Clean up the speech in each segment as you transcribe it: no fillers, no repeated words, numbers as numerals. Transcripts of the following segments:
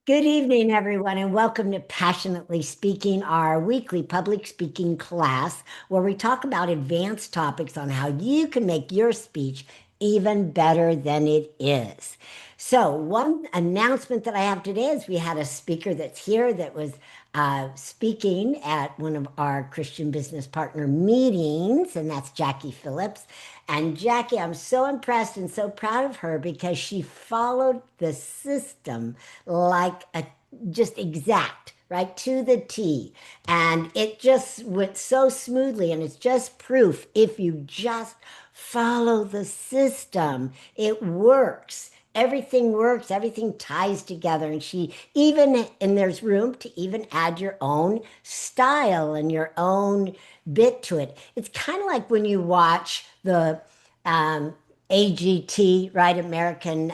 Good evening, everyone, and welcome to Passionately Speaking, our weekly public speaking class where we talk about advanced topics on how you can make your speech even better than it is. So, one announcement that I have today is we had a speaker that's here that was speaking at one of our Christian business partner meetings, and that's Jackie Phillips. And Jackie, I'm so impressed and so proud of her because she followed the system like a just exact, right to the T. And it just went so smoothly. And it's just proof if you just follow the system, it works. Everything works, everything ties together. And and there's room to even add your own style and your own bit to it. It's kind of like when you watch the AGT, right? American,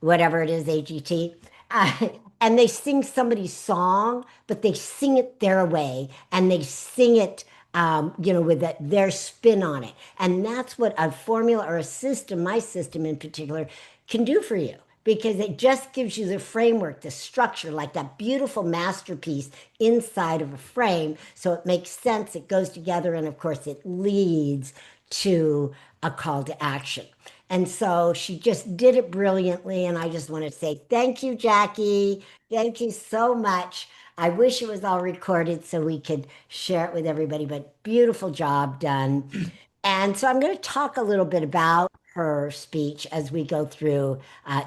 whatever it is, AGT. Uh, and they sing somebody's song, but they sing it their way and they sing it, with their spin on it. And that's what a formula or a system, my system in particular, can do for you because it just gives you the framework, the structure, like that beautiful masterpiece inside of a frame. So it makes sense, it goes together, and of course, it leads to a call to action. And so she just did it brilliantly. And I just want to say thank you, Jackie. Thank you so much. I wish it was all recorded so we could share it with everybody, but beautiful job done. And so I'm going to talk a little bit about her speech as we go through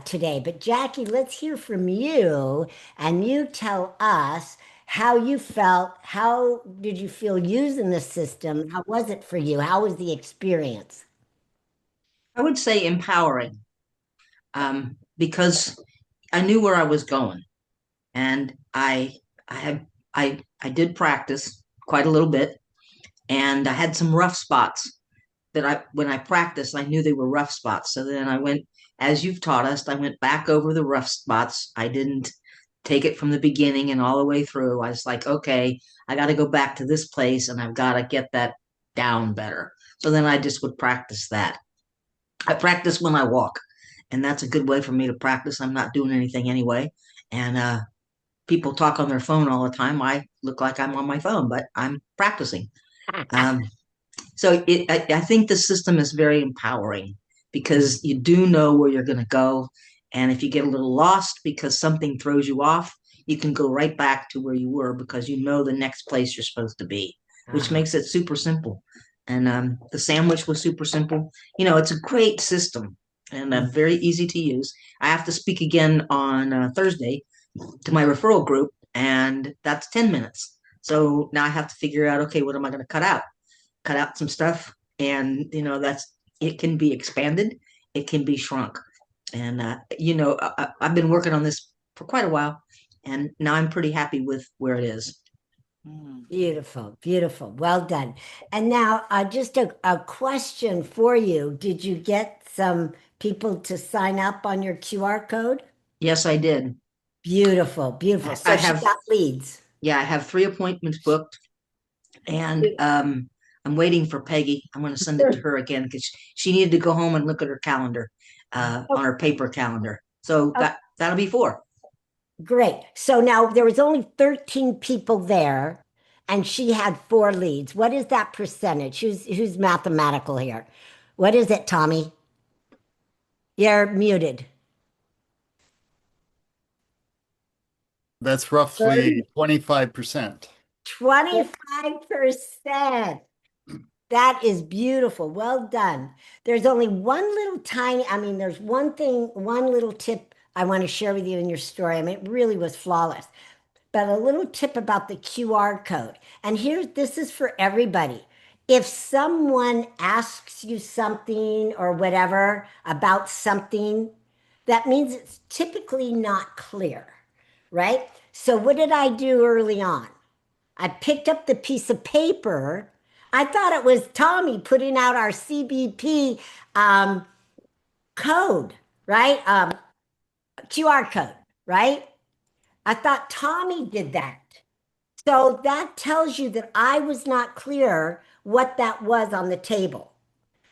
today. But Jackie, let's hear from you and you tell us how you felt. How did you feel using the system? How was it for you? How was the experience? I would say empowering, because I knew where I was going, and I have I did practice quite a little bit, and I had some rough spots that when I practiced, I knew they were rough spots. So then I went, as you've taught us, I went back over the rough spots. I didn't take it from the beginning and all the way through. I was like, okay, I got to go back to this place, and I've got to get that down better. So then I just would practice that. I practice when I walk, and that's a good way for me to practice. I'm not doing anything anyway. And people talk on their phone all the time. I look like I'm on my phone, but I'm practicing. Um, I think the system is very empowering because you do know where you're going to go. And if you get a little lost because something throws you off, you can go right back to where you were because you know the next place you're supposed to be, which Ah, makes it super simple. And the sandwich was super simple. It's a great system and very easy to use. I have to speak again on Thursday to my referral group, and that's 10 minutes. So now I have to figure out, okay, what am I going to cut out? Cut out some stuff, and that's it can be expanded, it can be shrunk, and I've been working on this for quite a while, and now I'm pretty happy with where it is. beautiful, beautiful. Well done. And now, just a question for you. Did you get some people to sign up on your QR code? Yes, I did. Beautiful, beautiful. I So she have, got leads. yeah, I have 3 appointments booked, and I'm waiting for Peggy. I'm going to send it to her again because she needed to go home and look at her calendar, Oh, on her paper calendar. So oh, that'll be four. great. So now there was only 13 people there, and she had four leads. What is that percentage? Who's mathematical here? What is it, Tommy? You're muted. That's roughly 25%. 25%. That is beautiful. Well done. There's only one little tiny, there's one thing, one little tip I want to share with you in your story. It really was flawless. But a little tip about the QR code. And this is for everybody. If someone asks you something or whatever about something, that means it's typically not clear, right? So what did I do early on? I picked up the piece of paper. I thought it was Tommy putting out our CBP um, code, right? QR code, right? I thought Tommy did that. So that tells you that I was not clear what that was on the table.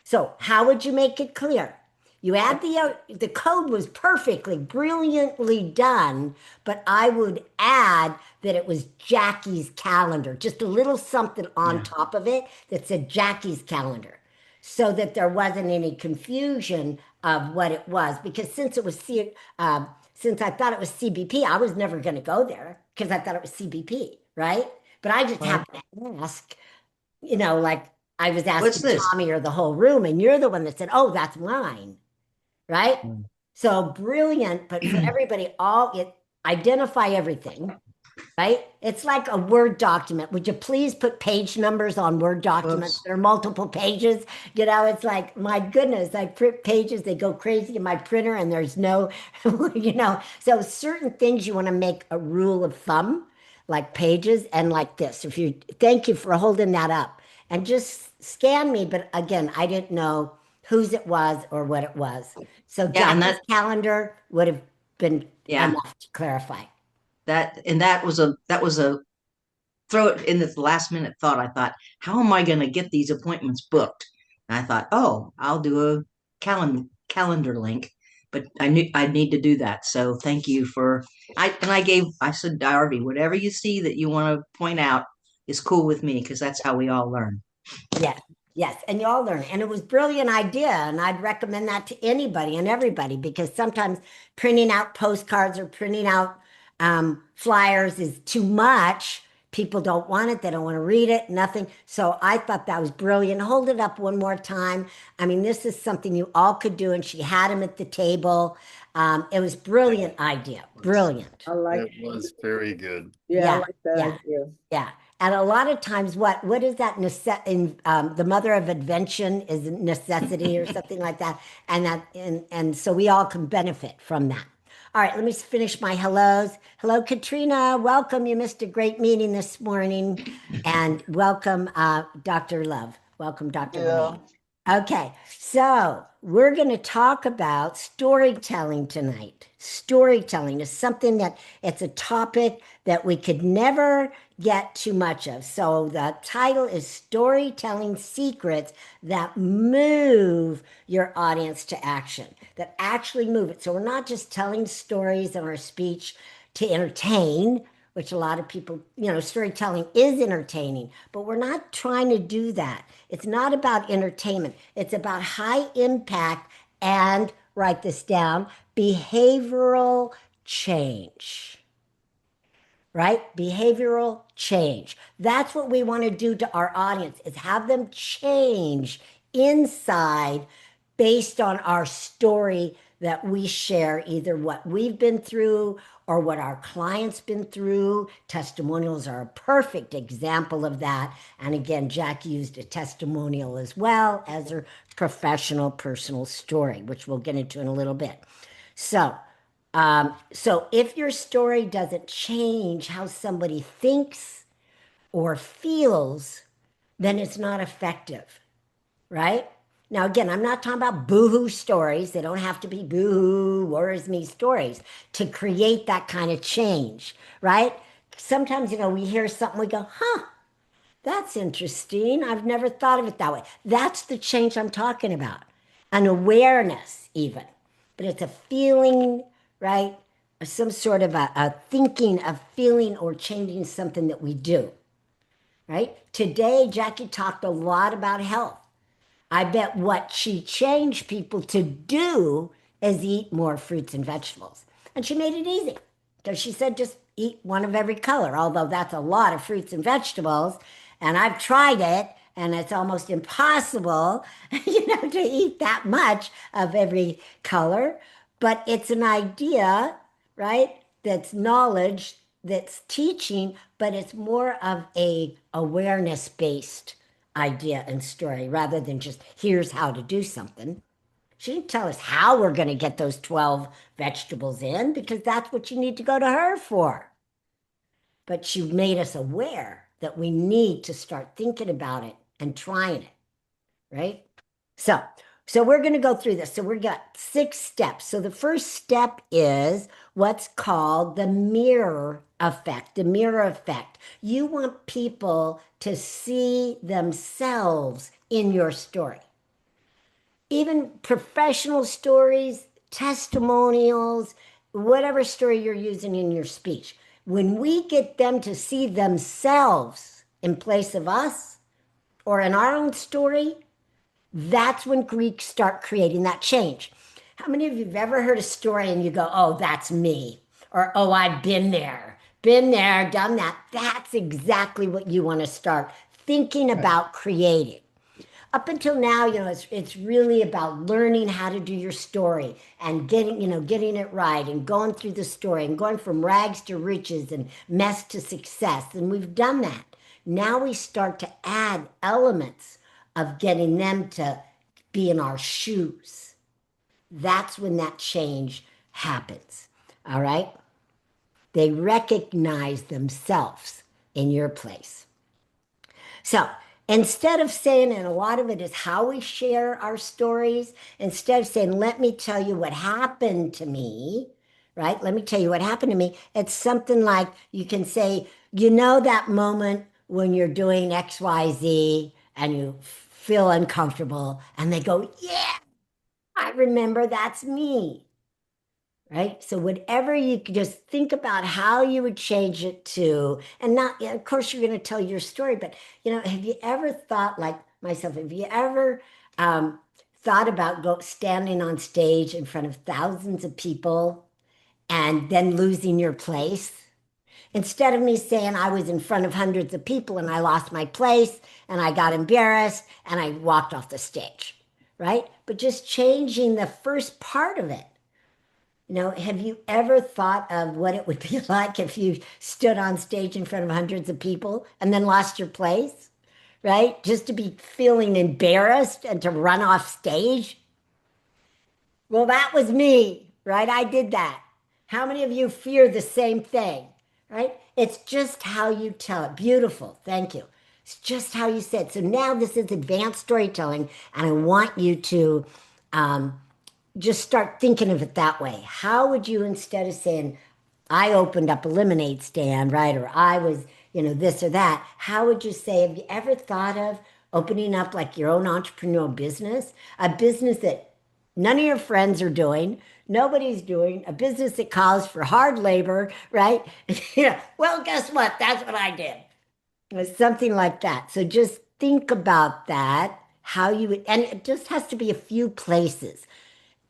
So, how would you make it clear? You add the code was perfectly, brilliantly done, but I would add that it was Jackie's calendar, just a little something on Yeah. top of it that said Jackie's calendar, so that there wasn't any confusion of what it was. Because since I thought it was CBP, I was never going to go there because I thought it was CBP, right? But I just Right. happened to ask, like I was What's asking this? Tommy or the whole room, and you're the one that said, "Oh, that's mine." Right? So brilliant, but for everybody, all it identify everything, right? It's like a Word document. Would you please put page numbers on Word documents Whoops. that are multiple pages? It's like, my goodness, I print pages, they go crazy in my printer, and there's no, so certain things you want to make a rule of thumb, like pages and like this. Thank you for holding that up and just scan me. But again, I didn't know whose it was or what it was. So Yeah, and Jackie's calendar would have been yeah, enough to clarify. that was a throw it in this last minute thought. I thought, how am I going to get these appointments booked? And I thought, oh, I'll do a calendar link, but I knew I'd need to do that. So thank you for I said, Darby, whatever you see that you want to point out is cool with me because that's how we all learn. Yes, yes, and you all learn. And it was a brilliant idea, and I'd recommend that to anybody and everybody because sometimes printing out postcards or printing out flyers is too much. People don't want it, they don't want to read it, nothing. So I thought that was brilliant. Hold it up one more time. I mean, this is something you all could do, and she had him at the table. It was brilliant idea, brilliant. I like, It was very good. yeah, I Yeah, like that yeah. idea. Yeah. And a lot of times, what is that in the mother of invention is necessity or something like that, and so we all can benefit from that. All right, let me finish my hellos. Hello, Katrina. Welcome. You missed a great meeting this morning, and welcome, Dr. Love. Welcome, Dr. Yeah. Renee. Okay, so we're going to talk about storytelling tonight. Storytelling is something that it's a topic that we could never get too much of. So the title is Storytelling Secrets That Move Your Audience to Action, that actually move it. So we're not just telling stories in our speech to entertain, which a lot of people, storytelling is entertaining, but we're not trying to do that. It's not about entertainment. It's about high impact and, write this down, behavioral change, right? Behavioral change. That's what we want to do to our audience is have them change inside based on our story that we share, either what we've been through or what our clients been through. Testimonials are a perfect example of that. And again, Jack used a testimonial as well as her professional personal story, which we'll get into in a little bit. So if your story doesn't change how somebody thinks or feels, then it's not effective, right? Now, again, I'm not talking about boohoo stories. They don't have to be boohoo, woe is me stories to create that kind of change, right? Sometimes, we hear something, we go, huh, that's interesting. I've never thought of it that way. That's the change I'm talking about. An awareness, even. But it's a feeling, right? Some sort of a thinking, a feeling, or changing something that we do, right? Today, Jackie talked a lot about health. I bet what she changed people to do is eat more fruits and vegetables. And she made it easy because she said just eat one of every color, although that's a lot of fruits and vegetables. And I've tried it and it's almost impossible, to eat that much of every color. But it's an idea, right? That's knowledge, that's teaching, but it's more of a awareness based idea and story rather than just here's how to do something. She didn't tell us how we're going to get those 12 vegetables in because that's what you need to go to her for. But she made us aware that we need to start thinking about it and trying it, right? So, so we're going to go through this. So we've got 6 steps. So the first step is what's called the mirror effect. The mirror effect. You want people to see themselves in your story. even professional stories, testimonials, whatever story you're using in your speech. When we get them to see themselves in place of us or in our own story, that's when Greeks start creating that change. How many of you have ever heard a story and you go, oh, that's me? Or, oh, I've been there, done that. That's exactly what you want to start thinking Right. about creating. Up until now, it's really about learning how to do your story and getting it right and going through the story and going from rags to riches and mess to success. And we've done that. Now we start to add elements of getting them to be in our shoes. That's when that change happens. All right? They recognize themselves in your place. So instead of saying, and a lot of it is how we share our stories, instead of saying, let me tell you what happened to me, right? Let me tell you what happened to me. It's something like you can say, that moment when you're doing XYZ and you feel uncomfortable, and they go, yeah, I remember that's me, right? So whatever you could just think about how you would change it to, and not, of course, you're going to tell your story, but have you ever thought, like myself, have you ever thought about standing on stage in front of thousands of people and then losing your place? Instead of me saying I was in front of hundreds of people and I lost my place and I got embarrassed and I walked off the stage, right? But just changing the first part of it. Have you ever thought of what it would be like if you stood on stage in front of hundreds of people and then lost your place, right? Just to be feeling embarrassed and to run off stage? Well, that was me, right? I did that. How many of you fear the same thing, right? It's just how you tell it. Beautiful. Thank you. It's just how you say it. So now this is advanced storytelling, and I want you to just start thinking of it that way. How would you, instead of saying, I opened up a lemonade stand, right? Or I was, this or that, how would you say, have you ever thought of opening up like your own entrepreneurial business? A business that none of your friends are doing, nobody's doing, a business that calls for hard labor, right? Well, guess what? That's what I did. It was something like that. So just think about that, how you would, and it just has to be a few places.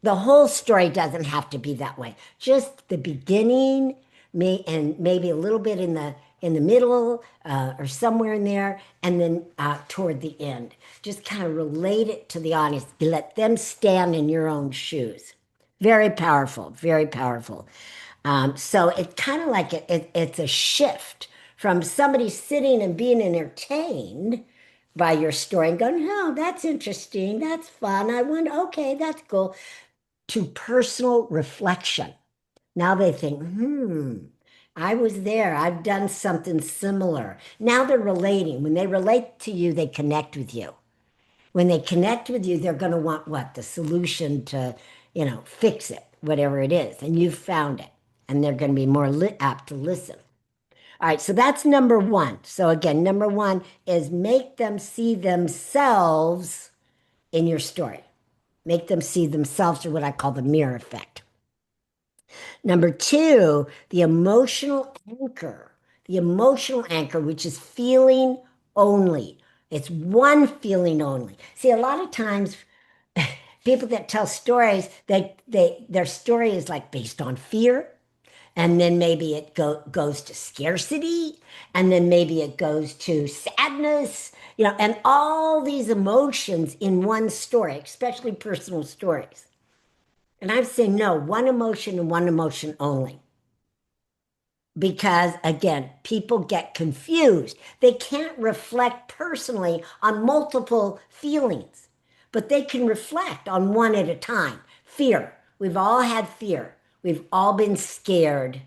The whole story doesn't have to be that way. Just the beginning, and maybe a little bit in the middle or somewhere in there, and then toward the end. Just kind of relate it to the audience. Let them stand in your own shoes. Very powerful. Very powerful. So it's kind of like it's a shift from somebody sitting and being entertained by your story and going, oh, that's interesting. That's fun. I wonder, okay, that's cool, to personal reflection. Now they think, I was there. I've done something similar. Now they're relating. When they relate to you, they connect with you. When they connect with you, they're going to want what? The solution to, fix it, whatever it is. And you've found it. And they're going to be more apt to listen. All right, so that's number one. So again, number one is make them see themselves in your story. Make them see themselves, or what I call the mirror effect. Number two, the emotional anchor. The emotional anchor, which is feeling only. It's one feeling only. See, a lot of times people that tell stories, their story is like based on fear, and then maybe it goes to scarcity, and then maybe it goes to sadness, and all these emotions in one story, especially personal stories. And I'm saying no, one emotion and one emotion only. Because again, people get confused. They can't reflect personally on multiple feelings, but they can reflect on one at a time. Fear. We've all had fear. We've all been scared.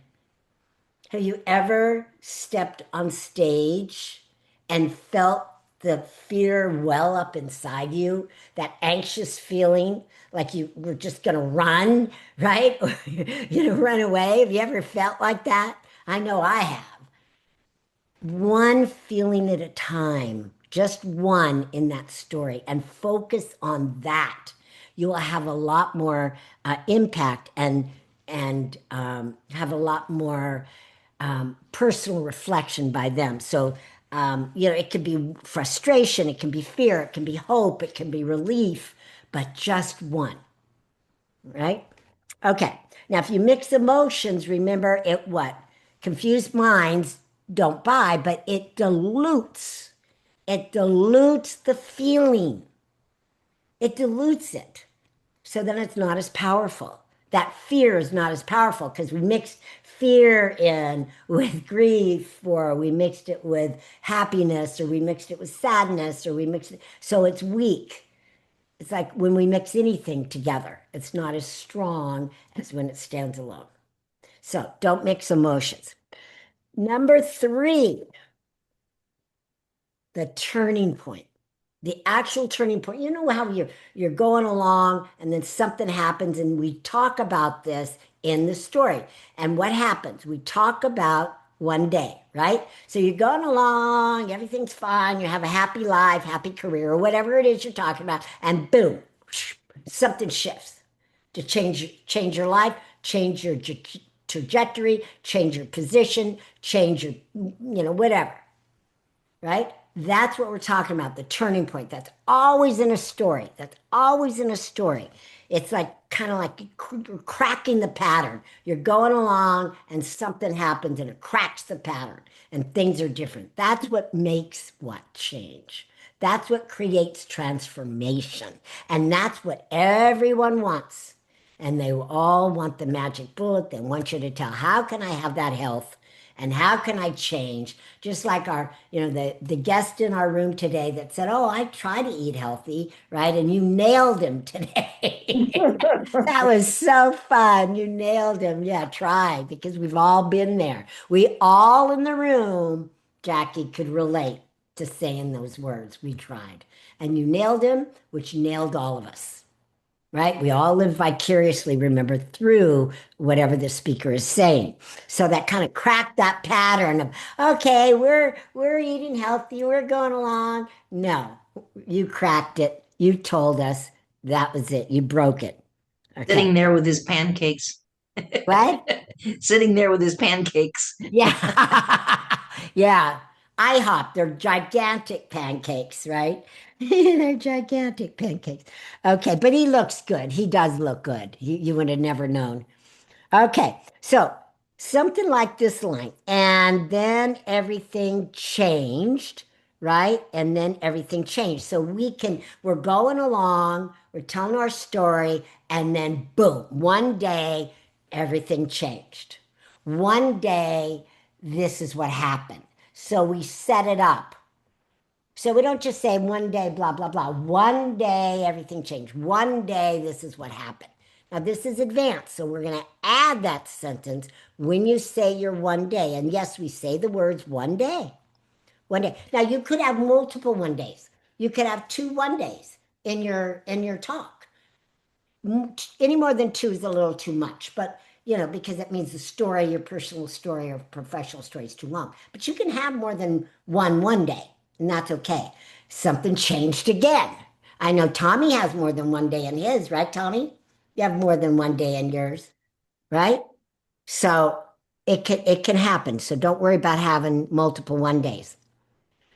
Have you ever stepped on stage and felt the fear well up inside you? That anxious feeling like you were just going to run, right? Or run away. Have you ever felt like that? I know I have. One feeling at a time, just one in that story, and focus on that. you will have a lot more impact and have a lot more personal reflection by them. So, it can be frustration, it can be fear, it can be hope, it can be relief, but just one, right? Okay. Now, if you mix emotions, remember it what? Confused minds don't buy, but it dilutes. It dilutes the feeling. It dilutes it. So then it's not as powerful. That fear is not as powerful because we mixed fear in with grief, or we mixed it with happiness, or we mixed it with sadness, or we mixed it. So it's weak. It's like when we mix anything together, it's not as strong as when it stands alone. So don't mix emotions. Number three, the turning point. The actual turning point. You know how you're going along and then something happens, and we talk about this in the story. And what happens? We talk about one day, right? So you're going along, everything's fine, you have a happy life, happy career, or whatever it is you're talking about, and boom, something shifts to change your life, change your trajectory, change your position, change your, whatever, right? That's what we're talking about, the turning point. That's always in a story. That's always in a story. It's like kind of like cracking the pattern. You're going along and something happens and it cracks the pattern and things are different. That's what makes what change. That's what creates transformation. And that's what everyone wants. And they all want the magic bullet. They want you to tell, how can I have that health? And how can I change? Just like the guest in our room today that said, "Oh, I try to eat healthy," right? And you nailed him today. That was so fun. You nailed him. Yeah, try, because we've all been there. We all in the room, Jackie, could relate to saying those words. We tried. And you nailed him, which nailed all of us. Right? We all live vicariously, remember, through whatever the speaker is saying. So that kind of cracked that pattern of, okay, we're eating healthy, we're going along. No, you cracked it. You told us that was it. You broke it. Okay. Sitting there with his pancakes. What? Sitting there with his pancakes. Yeah. Yeah. IHOP, they're gigantic pancakes, right? They're gigantic pancakes. Okay, but he looks good. He does look good. You would have never known. Okay, so something like this line, and then everything changed, right? And then everything changed. So we're going along, we're telling our story, and then boom, one day everything changed. One day, this is what happened. So we set it up. So we don't just say one day, blah, blah, blah. One day, everything changed. One day, this is what happened. Now, this is advanced. So we're going to add that sentence when you say your one day. And yes, we say the words one day. One day. Now, you could have multiple one days. You could have two one days in your talk. Any more than two is a little too much, but because that means the story, your personal story or professional story is too long. But you can have more than one day, and that's okay. Something changed again. I know Tommy has more than one day in his, right, Tommy? You have more than one day in yours, right? So it can happen. So don't worry about having multiple one days.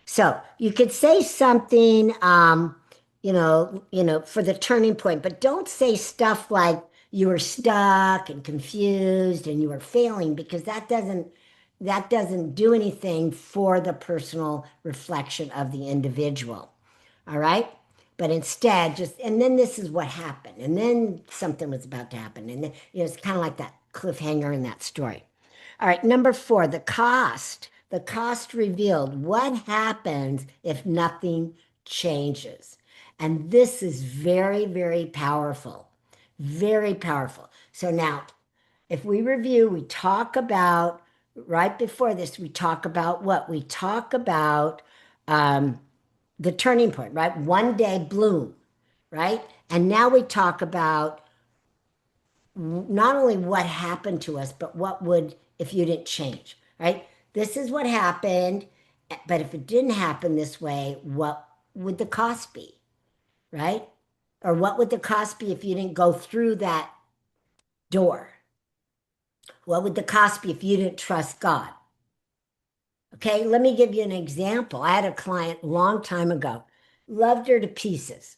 So you could say something, for the turning point, but don't say stuff like you were stuck and confused and you were failing, because that doesn't do anything for the personal reflection of the individual. All right. But instead, and then this is what happened. And then something was about to happen. And then, it's kind of like that cliffhanger in that story. All right, number four, the cost. The cost revealed. What happens if nothing changes? And this is very, very powerful. Very powerful. So now, if we review, we talk about, right before this, we talk about what? We talk about the turning point, right? One day bloom, right? And now we talk about not only what happened to us, but what would if you didn't change, right? This is what happened, but if it didn't happen this way, what would the cost be, right? Or what would the cost be if you didn't go through that door? What would the cost be if you didn't trust God? Okay, let me give you an example. I had a client a long time ago, loved her to pieces,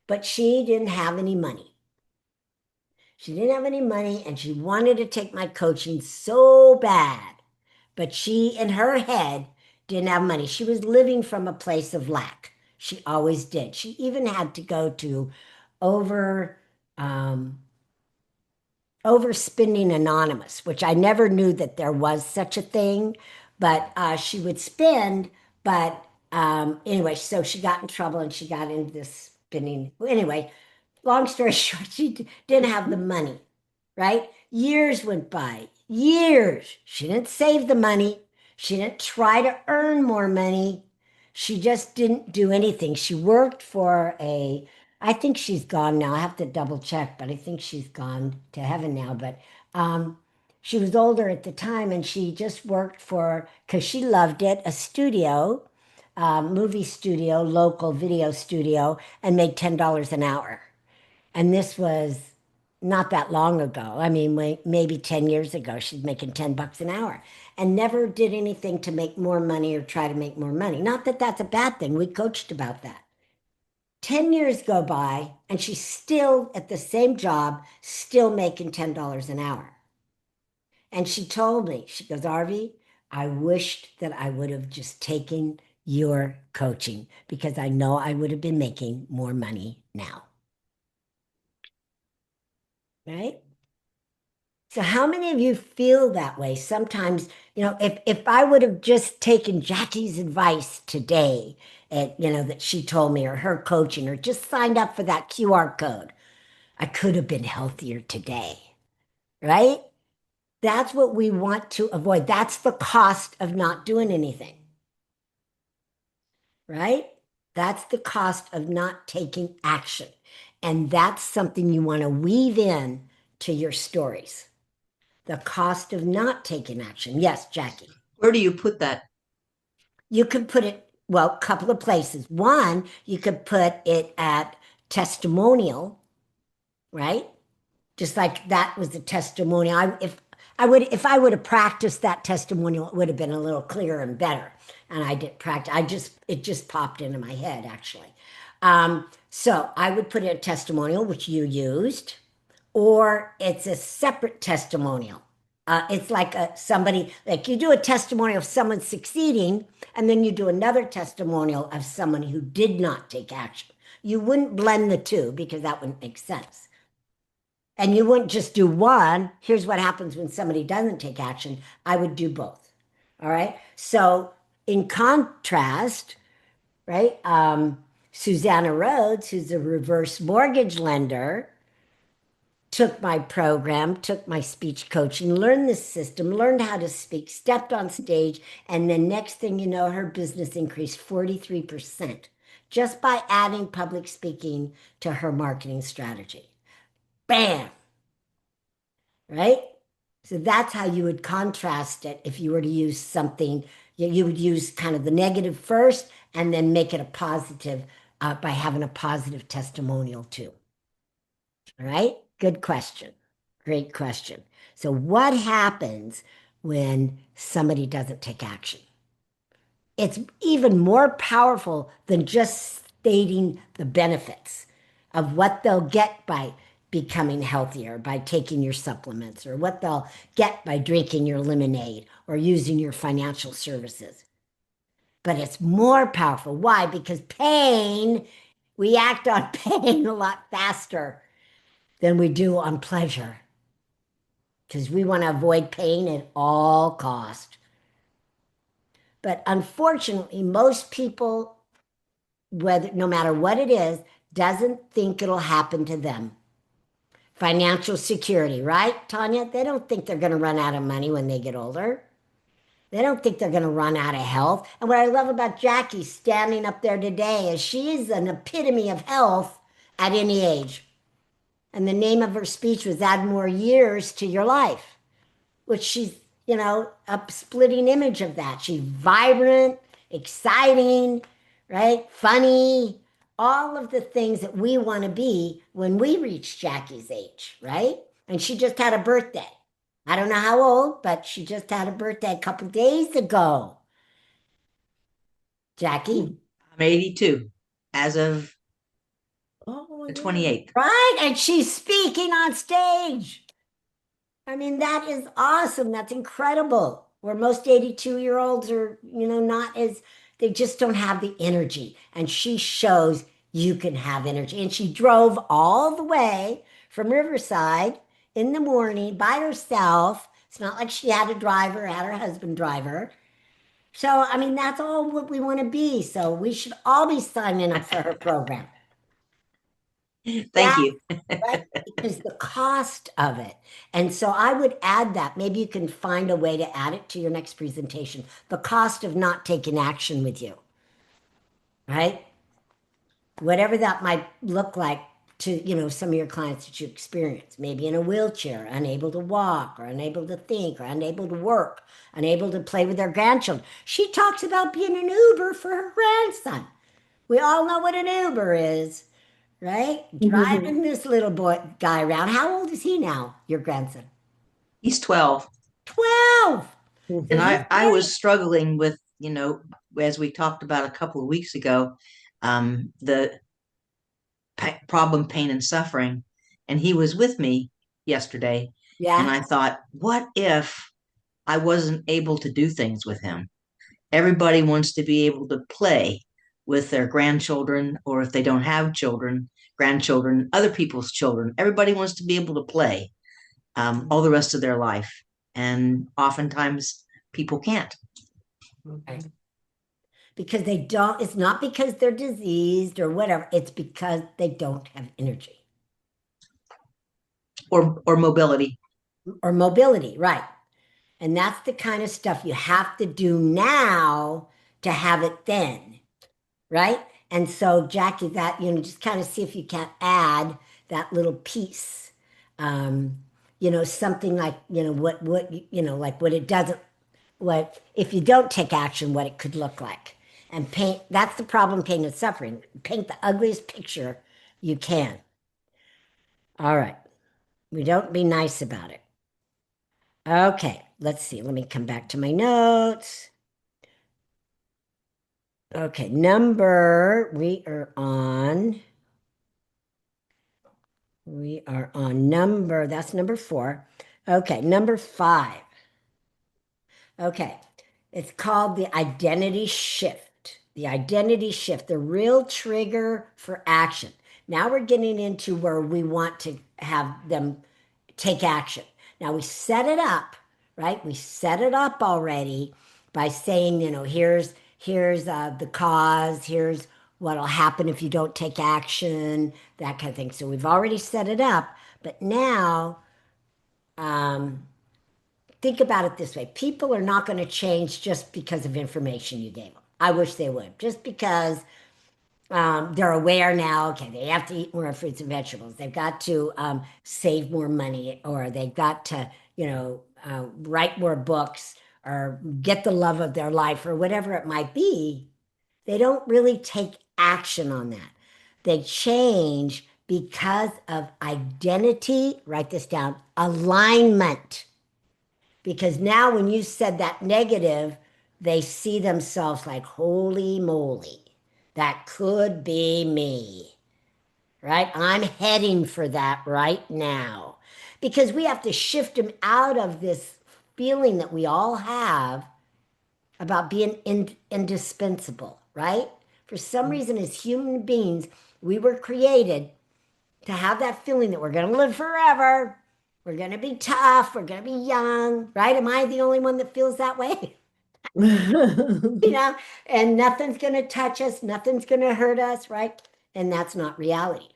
but she didn't have any money. She didn't have any money and she wanted to take my coaching so bad, but she, in her head, didn't have money. She was living from a place of lack. She always did. She even had to go to over um, Overspending Anonymous, which I never knew that there was such a thing, but she would spend. But anyway, so she got in trouble and she got into this spending. Anyway, long story short, she didn't have the money, right? Years went by, years. She didn't save the money. She didn't try to earn more money. She just didn't do anything. She worked for I think she's gone now. I have to double check, but I think she's gone to heaven now. But um, she was older at the time and she just worked for, because she loved it, a studio, movie studio, local video studio, and made $10 an hour. And this was not that long ago. I mean, maybe 10 years ago, she's making $10 an hour and never did anything to make more money or try to make more money. Not that that's a bad thing. We coached about that. 10 years go by and she's still at the same job, still making $10 an hour. And she told me, she goes, Arvee, I wished that I would have just taken your coaching because I know I would have been making more money now. Right? So how many of you feel that way? Sometimes, if I would have just taken Jackie's advice today, that she told me or her coaching or just signed up for that QR code, I could have been healthier today, right? That's what we want to avoid. That's the cost of not doing anything, right? That's the cost of not taking action. And that's something you want to weave in to your stories. The cost of not taking action. Yes, Jackie. Where do you put that? You could put it, well, a couple of places. One, you could put it at testimonial, right? Just like that was a testimonial. If I would have practiced that testimonial, it would have been a little clearer and better. And I did practice. It just popped into my head actually. So I would put it a testimonial, which you used, or it's a separate testimonial. It's like somebody, like you do a testimonial of someone succeeding, and then you do another testimonial of someone who did not take action. You wouldn't blend the two because that wouldn't make sense. And you wouldn't just do one. Here's what happens when somebody doesn't take action. I would do both. All right. So, in contrast, right, Susanna Rhodes, who's a reverse mortgage lender, took my program, took my speech coaching, learned the system, learned how to speak, stepped on stage, and then next thing you know, her business increased 43% just by adding public speaking to her marketing strategy. Bam! Right? So that's how you would contrast it if you were to use something. You would use kind of the negative first and then make it a positive by having a positive testimonial too. All right? Good question. Great question. So, what happens when somebody doesn't take action? It's even more powerful than just stating the benefits of what they'll get by becoming healthier, by taking your supplements, or what they'll get by drinking your lemonade or using your financial services. But it's more powerful. Why? Because pain, we act on pain a lot faster than we do on pleasure because we want to avoid pain at all cost. But unfortunately, most people, whether no matter what it is, doesn't think it'll happen to them. Financial security, right, Tanya? They don't think they're going to run out of money when they get older. They don't think they're going to run out of health. And what I love about Jackie standing up there today is she is an epitome of health at any age. And the name of her speech was Add More Years to Your Life, which she's, a splitting image of that. She's vibrant, exciting, right? Funny, all of the things that we want to be when we reach Jackie's age, right? And she just had a birthday. I don't know how old, but she just had a birthday a couple days ago. Jackie? I'm 82 as of Oh my the God. 28th. Right? And she's speaking on stage. I mean, that is awesome. That's incredible. Where most 82-year-olds are, not as, they just don't have the energy. And she shows you can have energy. And she drove all the way from Riverside in the morning by herself. It's not like she had a driver, had her husband drive her. So, I mean, that's all what we want to be. So we should all be signing up for her program. Thank you. Right? Because the cost of it. And so I would add that. Maybe you can find a way to add it to your next presentation. The cost of not taking action with you, right? Whatever that might look like to, some of your clients that you experience, maybe in a wheelchair, unable to walk or unable to think or unable to work, unable to play with their grandchildren. She talks about being an Uber for her grandson. We all know what an Uber is, right? Driving this little boy guy around. How old is he now, your grandson? He's 12. 12. So And he's I very, was struggling with, as we talked about a couple of weeks ago, the problem, pain, and suffering. And he was with me yesterday. And yeah. I thought, what if I wasn't able to do things with him? Everybody wants to be able to play with their grandchildren, or if they don't have children, grandchildren, other people's children. Everybody wants to be able to play all the rest of their life. And oftentimes people can't, Right. Because they don't, it's not because they're diseased or whatever, it's because they don't have energy or mobility. or mobility, right? And that's the kind of stuff you have to do now to have it then, right? And so, Jackie, that, just kind of see if you can add that little piece. Something like, like what it doesn't, what, if you don't take action, what it could look like. And paint, that's the problem, pain and suffering. Paint the ugliest picture you can. All right. We don't be nice about it. Okay, let's see. Let me come back to my notes. Okay, we are on number, that's number 4. Okay, number 5. Okay, it's called the identity shift. The identity shift, the real trigger for action. Now we're getting into where we want to have them take action. Now we set it up, right? We set it up already by saying, here's the cause, here's what'll happen if you don't take action, that kind of thing. So we've already set it up, but now um, think about it this way. People are not going to change just because of information you gave them. I wish they would. Just because they're aware now, okay, they have to eat more fruits and vegetables. They've got to save more money, or they've got to, write more books or get the love of their life or whatever it might be. They don't really take action on that. They change because of identity. Write this down, alignment. Because now when you said that negative, they see themselves like, holy moly, that could be me, right? I'm heading for that right now. Because we have to shift them out of this feeling that we all have about being indispensable, right? For some reason, as human beings, we were created to have that feeling that we're going to live forever. We're going to be tough. We're going to be young, right? Am I the only one that feels that way? And nothing's going to touch us. Nothing's going to hurt us, right? And that's not reality.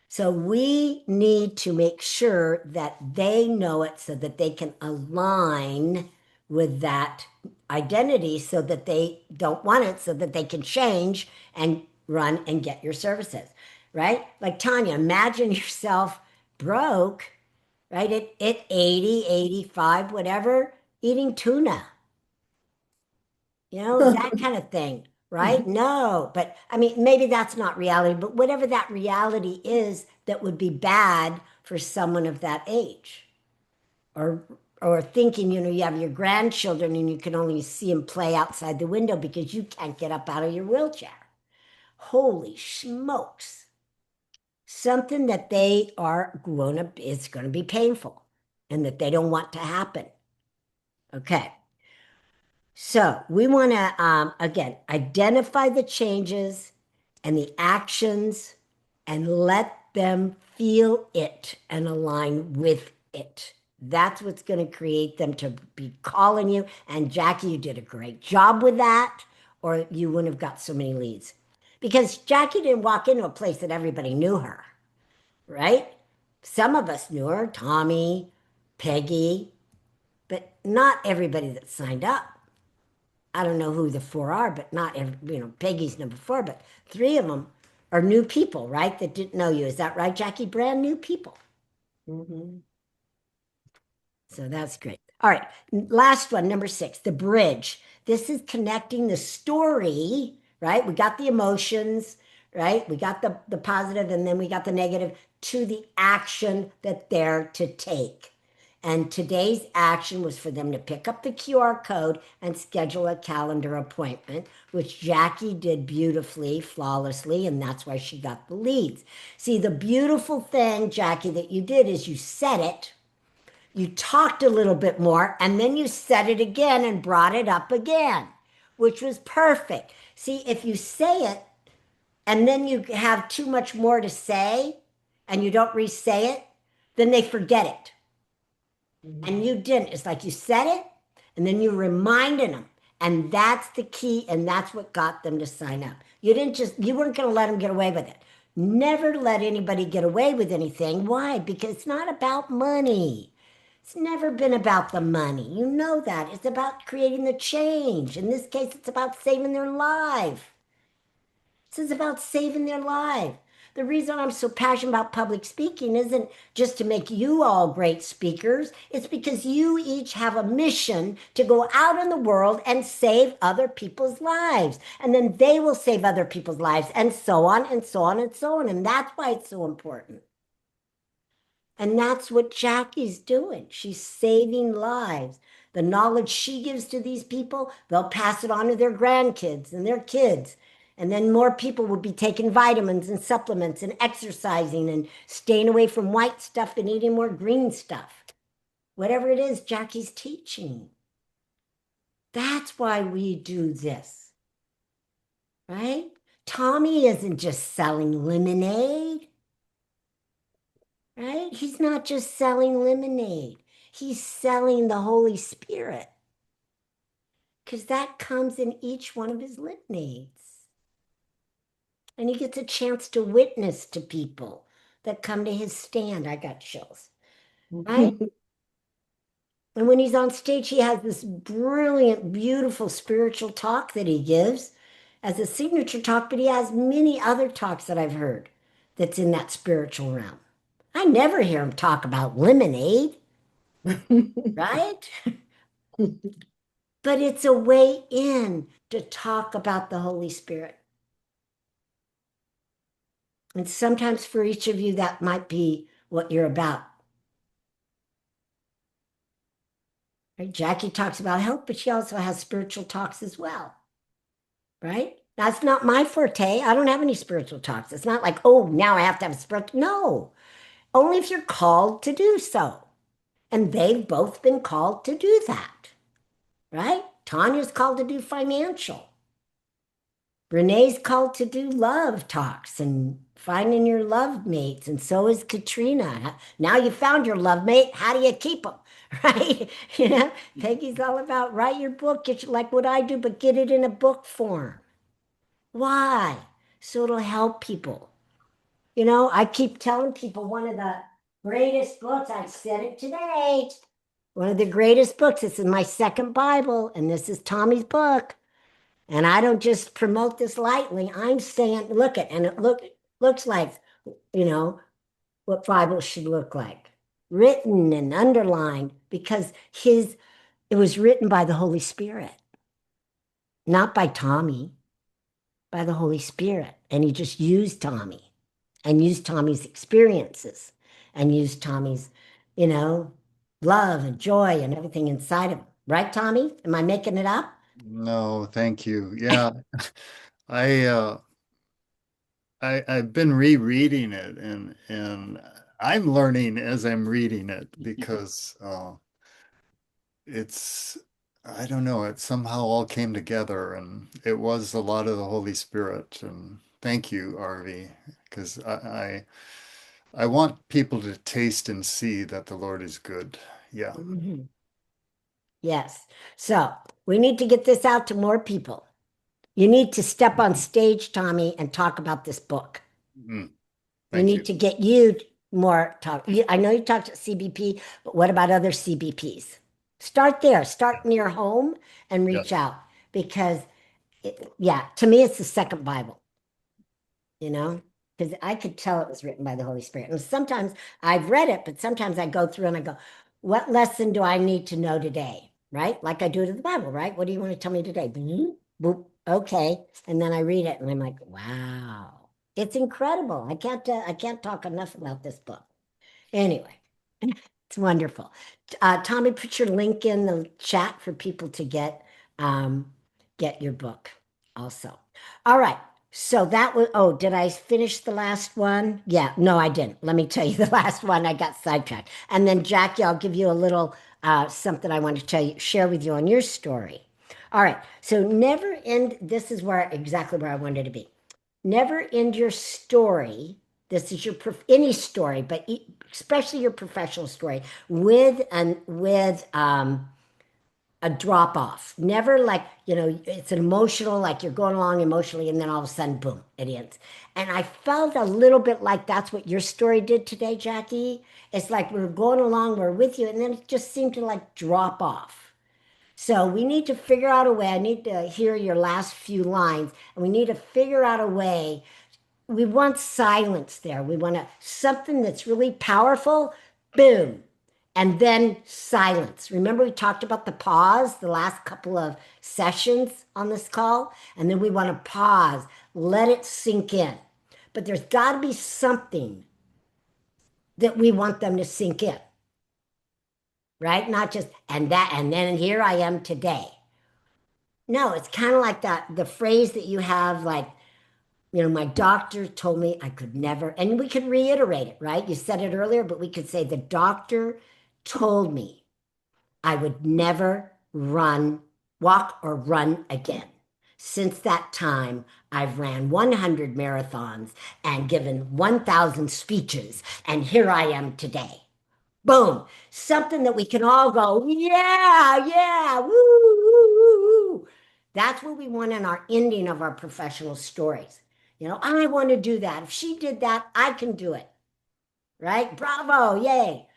So we need to make sure that they know it so that they can align with that identity so that they don't want it, so that they can change and run and get your services, right? Like Tanya, imagine yourself broke, right? At 80, 85, whatever, eating tuna, that kind of thing. right? No, but I mean, maybe that's not reality, but whatever that reality is that would be bad for someone of that age. Or thinking, you have your grandchildren and you can only see them play outside the window because you can't get up out of your wheelchair. Holy smokes. Something that they are going to, it's going to be painful and that they don't want to happen. Okay. So we want to, again, identify the changes and the actions and let them feel it and align with it. That's what's going to create them to be calling you. And Jackie, you did a great job with that, or you wouldn't have got so many leads. Because Jackie didn't walk into a place that everybody knew her, right? Some of us knew her, Tommy, Peggy, but not everybody that signed up. I don't know who the four are, but not every, Peggy's number four, but three of them are new people, right? That didn't know you. Is that right, Jackie? Brand new people. Mhm. So that's great. All right. Last one, number 6, the bridge. This is connecting the story, right? We got the emotions, right? We got the positive and then we got the negative to the action that they're to take. And today's action was for them to pick up the QR code and schedule a calendar appointment, which Jackie did beautifully, flawlessly, and that's why she got the leads. See, the beautiful thing, Jackie, that you did is you said it, you talked a little bit more, and then you said it again and brought it up again, which was perfect. See, if you say it and then you have too much more to say and you don't re-say it, then they forget it. And you didn't. It's like you said it and then you reminded them. And that's the key. And that's what got them to sign up. You weren't going to let them get away with it. Never let anybody get away with anything. Why? Because it's not about money. It's never been about the money. You know that. It's about creating the change. In this case, it's about saving their life. This is about saving their life. The reason I'm so passionate about public speaking isn't just to make you all great speakers. It's because you each have a mission to go out in the world and save other people's lives. And then they will save other people's lives, and so on and so on and so on. And that's why it's so important. And that's what Jackie's doing. She's saving lives. The knowledge she gives to these people, they'll pass it on to their grandkids and their kids. And then more people will be taking vitamins and supplements and exercising and staying away from white stuff and eating more green stuff. Whatever it is Jackie's teaching. That's why we do this, right? Tommy isn't just selling lemonade. Right? He's not just selling lemonade. He's selling the Holy Spirit because that comes in each one of his lemonades. And he gets a chance to witness to people that come to his stand. I got chills, right? And when he's on stage, he has this brilliant, beautiful spiritual talk that he gives as a signature talk, but he has many other talks that I've heard that's in that spiritual realm. I never hear him talk about lemonade, right? But it's a way in to talk about the Holy Spirit. And sometimes for each of you, that might be what you're about. Right? Jackie talks about health, but she also has spiritual talks as well. Right? That's not my forte. I don't have any spiritual talks. It's not like, oh, now I have to have a spiritual. No, only if you're called to do so. And they've both been called to do that. Right? Tanya's called to do financial. Renee's called to do love talks and finding your love mates, and so is Katrina. Now you found your love mate. How do you keep them? Right? Peggy's all about write your book, get you like what I do, but get it in a book form. Why? So it'll help people. I keep telling people one of the greatest books, I said it today, one of the greatest books. This is my second Bible, and this is Tommy's book. And I don't just promote this lightly. I'm saying, look at, and it looks like, what Bible should look like. Written and underlined because it was written by the Holy Spirit, not by Tommy. by the Holy Spirit. And he just used Tommy and used Tommy's experiences and used Tommy's, you know, love and joy and everything inside of him. Right, Tommy? Am I making it up? No, thank you. Yeah, I I've been rereading it and I'm learning as I'm reading it because it's I don't know, it somehow all came together and it was a lot of the Holy Spirit. And thank you, Arvee, because I want people to taste and see that the Lord is good. Yeah. Mhm. Yes. So we need to get this out to more people. You need to step on stage, Tommy, and talk about this book. Mm, We thank need you. to get you more talk. I know you talked to CBP, but what about other CBPs? Start there, start near home and reach Yes. out because, yeah, to me, it's the second Bible, you know, because I could tell it was written by the Holy Spirit. And sometimes I've read it, but sometimes I go through and I go, what lesson do I need to know today? Right? Like I do to the Bible, right? What do you want to tell me today? Boop, boop, okay. And then I read it and I'm like, wow. It's incredible. I can't talk enough about this book. Anyway, it's wonderful. Tommy, put your link in the chat for people to um, get your book also. All right. So that was, oh, did I finish the last one? Yeah, no, I didn't. Let me tell you the last one. I got sidetracked. And then Jackie, I'll give you a little something I want to tell you, share with you on your story. All right. So never end, this is where exactly where I wanted to be. Never end your story. This is your any story, but especially your professional story with a drop off. Never like, it's an emotional, like you're going along emotionally, and then all of a sudden, boom, it ends. And I felt a little bit like that's what your story did today, Jackie. It's like we're going along, we're with you, and then it just seemed to like drop off. So we need to figure out a way. I need to hear your last few lines, and we need to figure out a way. We want silence there. We want something that's really powerful, boom, and then silence. Remember, we talked about the pause the last couple of sessions on this call, and then we want to pause, let it sink in. But there's got to be something that we want them to sink in, right? Not just, and then here I am today. No, it's kind of like that, the phrase that you have, like, my doctor told me I could never, and we could reiterate it, right? You said it earlier, but we could say the doctor told me I would never walk or run again. Since that time, I've ran 100 marathons and given 1,000 speeches, and here I am today. Boom. Something that we can all go, yeah, yeah, woo, woo, woo, woo. That's what we want in our ending of our professional stories. I want to do that. If she did that, I can do it. Right? Bravo, yay.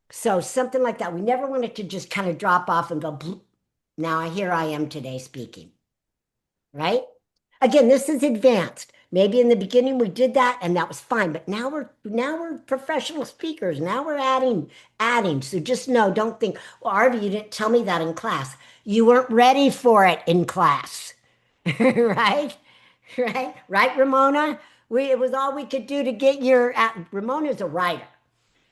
So something like that. We never want it to just kind of drop off and go, bloop. Now here I am today speaking. Right? Again, this is advanced. Maybe in the beginning we did that and that was fine, but now we're professional speakers. Now we're adding. So just know, don't think, well, Arvee, you didn't tell me that in class. You weren't ready for it in class. Right? Right, Ramona? It was all we could do to get Ramona's a writer.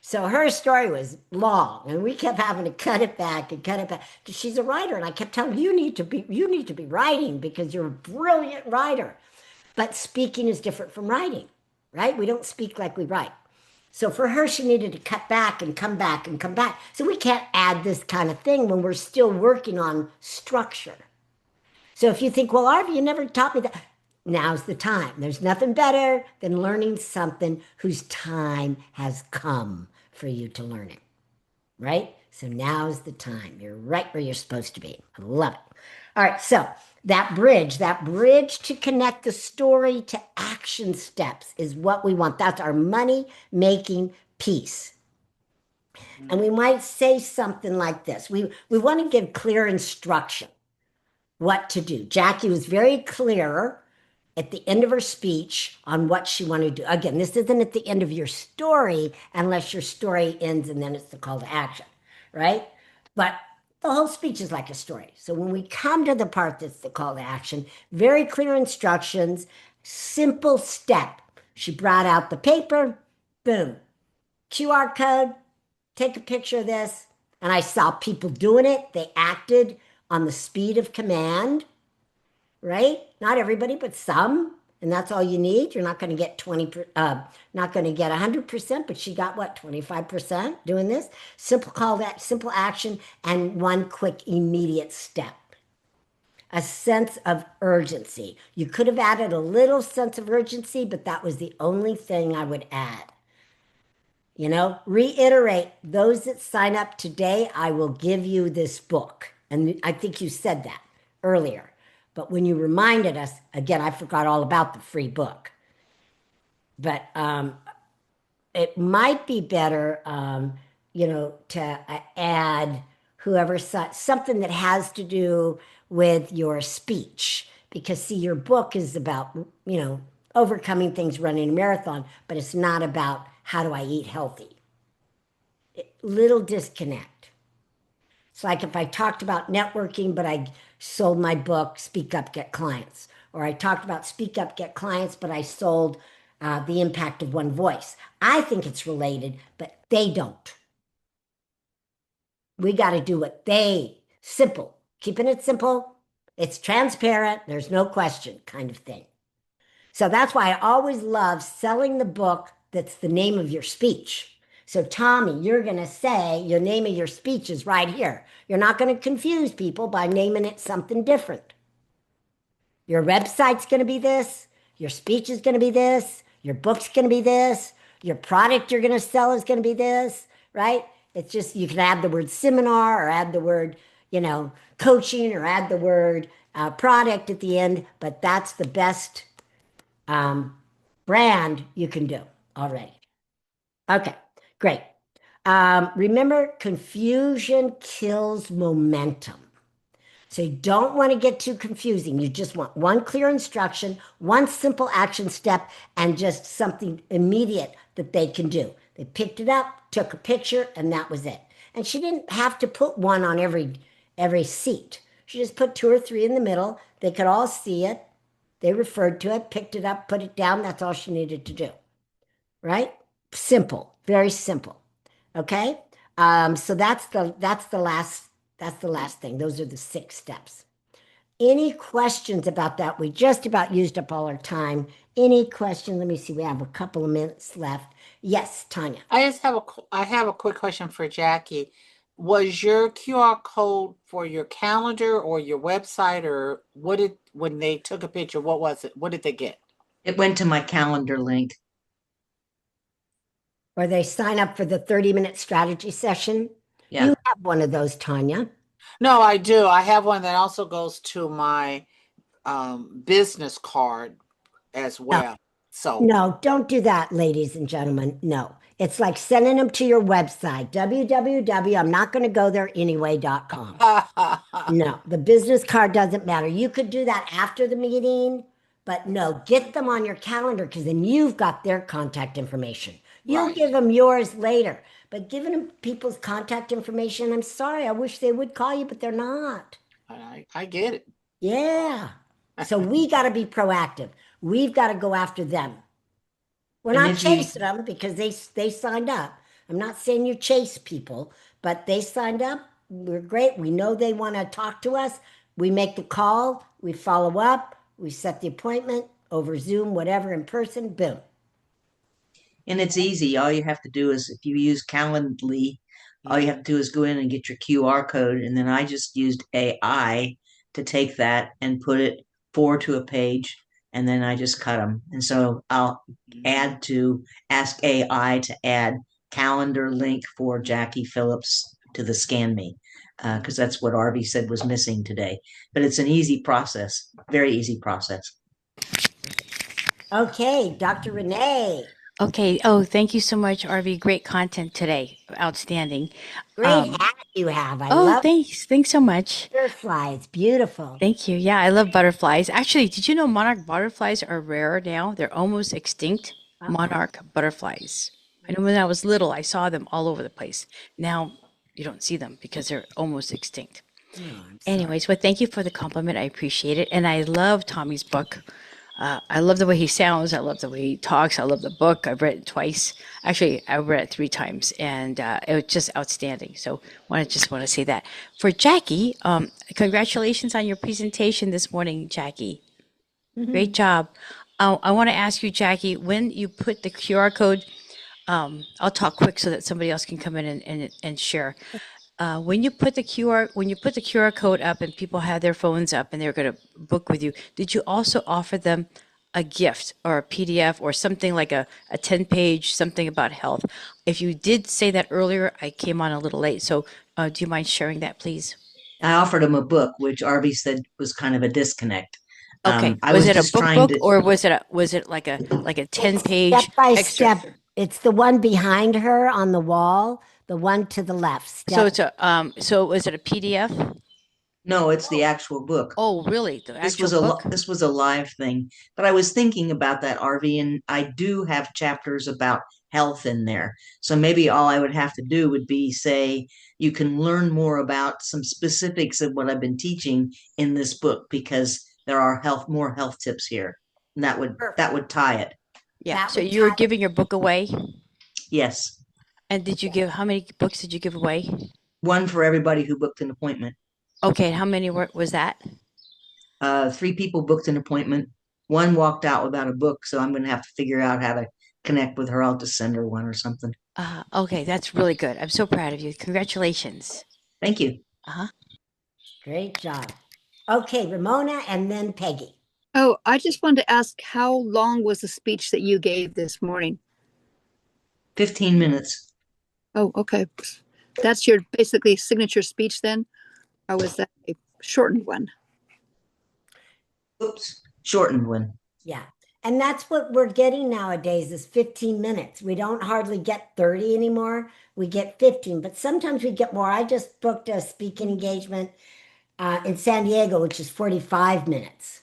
So her story was long, and we kept having to cut it back and cut it back. She's a writer, and I kept telling her, you need to be writing because you're a brilliant writer. But speaking is different from writing, right? We don't speak like we write. So for her, she needed to cut back and come back and come back. So we can't add this kind of thing when we're still working on structure. So if you think, well, Arvee, you never taught me that. Now's the time. There's nothing better than learning something whose time has come for you to learn it, right? So now's the time. You're right where you're supposed to be. I love it. All right, so that bridge to connect the story to action steps is what we want. That's our money making piece. And we might say something like this. We want to give clear instruction what to do. Jackie was very clear at the end of her speech on what she wanted to do. Again, this isn't at the end of your story unless your story ends and then it's the call to action, right? But The whole speech is like a story. So when we come to the part that's the call to action, very clear instructions, simple step. She brought out the paper, boom, QR code, take a picture of this. And I saw people doing it. They acted on the speed of command, right? Not everybody, but some. And that's all you need. You're not going to get not going to get 100%, but she got what, 25% doing this? Simple call, that simple action, and one quick immediate step. A sense of urgency. You could have added a little sense of urgency, but that was the only thing I would add. Reiterate, those that sign up today, I will give you this book. And I think you said that earlier. But when you reminded us, again, I forgot all about the free book. But it might be better, to add something that has to do with your speech. Because, see, your book is about, overcoming things running a marathon, but it's not about how do I eat healthy. Little disconnect. It's like if I talked about networking, but I sold my book, Speak Up, Get Clients. Or I talked about Speak Up, Get Clients, but I sold The Impact of One Voice. I think it's related, but they don't. We got to do simple, keeping it simple. It's transparent. There's no question kind of thing. So that's why I always love selling the book that's the name of your speech. So Tommy, you're going to say your name of your speech is right here. You're not going to confuse people by naming it something different. Your website's going to be this. Your speech is going to be this. Your book's going to be this. Your product you're going to sell is going to be this, right? It's just, you can add the word seminar or add the word, coaching or add the word product at the end, but that's the best brand you can do already. Okay, great. Remember, confusion kills momentum. So you don't want to get too confusing. You just want one clear instruction, one simple action step, and just something immediate that they can do. They picked it up, took a picture, and that was it. And she didn't have to put one on every seat. She just put 2 or 3 in the middle. They could all see it. They referred to it, picked it up, put it down. That's all she needed to do. Right? Simple, very simple. Okay? So that's the last thing. Those are the 6 steps. Any questions about that? We just about used up all our time. Any questions? Let me see. We have a couple of minutes left. Yes, Tanya. I have a quick question for Jackie. Was your QR code for your calendar or your website, or when they took a picture, what was it? What did they get? It went to my calendar link. Or they sign up for the 30-minute strategy session. Yeah. You have one of those, Tanya. No, I do. I have one that also goes to my business card as well. So No, don't do that, ladies and gentlemen. No. It's like sending them to your website, www. I'm not going to go there anyway.com. No, the business card doesn't matter. You could do that after the meeting, but no, get them on your calendar because then you've got their contact information. You'll Right. give them yours later, but giving them people's contact information, I'm sorry, I wish they would call you, but they're not. I get it. Yeah. So we got to be proactive. We've got to go after them. We're And not if you- chasing them because they signed up. I'm not saying you chase people, but they signed up. We're great. We know they want to talk to us. We make the call. We follow up. We set the appointment over Zoom, whatever, in person. Boom. And it's easy. All you have to do is, if you use Calendly, all you have to do is go in and get your QR code. And then I just used AI to take that and put it forward to a page. And then I just cut them. And so I'll ask AI to add calendar link for Jackie Phillips to the Scan Me, because that's what Arvee said was missing today. But it's an easy process, very easy process. Okay, Dr. Renee. Okay. Oh, thank you so much, Arvee. Great content today. Outstanding. Great hat you have. I Oh, love thanks. Thanks so much. butterfly. It's beautiful. Thank you. Yeah, I love butterflies. Actually, did you know monarch butterflies are rare now? They're almost extinct. Uh-oh. Monarch butterflies. I know when I was little, I saw them all over the place. Now see them because they're almost extinct. Oh, I'm sorry. Anyways, well, thank you for the compliment. I appreciate it. And I love Tommy's book. I love the way he sounds. I love the way he talks. I love the book. I've read it twice. Actually, I read it 3 times, and it was just outstanding. So, just want to say that. For Jackie, congratulations on your presentation this morning, Jackie. Great job. I want to ask you, Jackie, when you put the QR code, I'll talk quick so that somebody else can come in and share. When you put the QR code up and people have their phones up and they're going to book with you, did you also offer them a gift or a PDF or something like a 10-page something about health? If you did say that earlier, I came on a little late. So do you mind sharing that, please? I offered him a book, which Arvee said was kind of a disconnect. Okay. I Was was it a just book trying book to. or was it like a It's 10-page step by extra? step. It's the one behind her on the wall, the one to the left. So Step. so was it a PDF? No, it's the actual book. Oh, really? The actual book? This was a live thing, but I was thinking about that, Arvee, and I do have chapters about health in there. So maybe all I would have to do would be say you can learn more about some specifics of what I've been teaching in this book because there are more health tips here. And that would tie it. Yeah. That So would you were tie. giving your book away? Yes. And how many books did you give away? One for everybody who booked an appointment. Okay, and how many was that? 3 people booked an appointment. One walked out without a book, so I'm going to have to figure out how to connect with her. I'll just send her one or something. Okay, that's really good. I'm so proud of you. Congratulations. Thank you. Uh-huh. Great job. Okay, Ramona and then Peggy. Oh, I just wanted to ask, how long was the speech that you gave this morning? 15 minutes. Oh, okay. That's your basically signature speech then? Or was that a shortened one? Oops, shortened one. Yeah. And that's what we're getting nowadays is 15 minutes. We don't hardly get 30 anymore. We get 15, but sometimes we get more. I just booked a speaking engagement in San Diego, which is 45 minutes.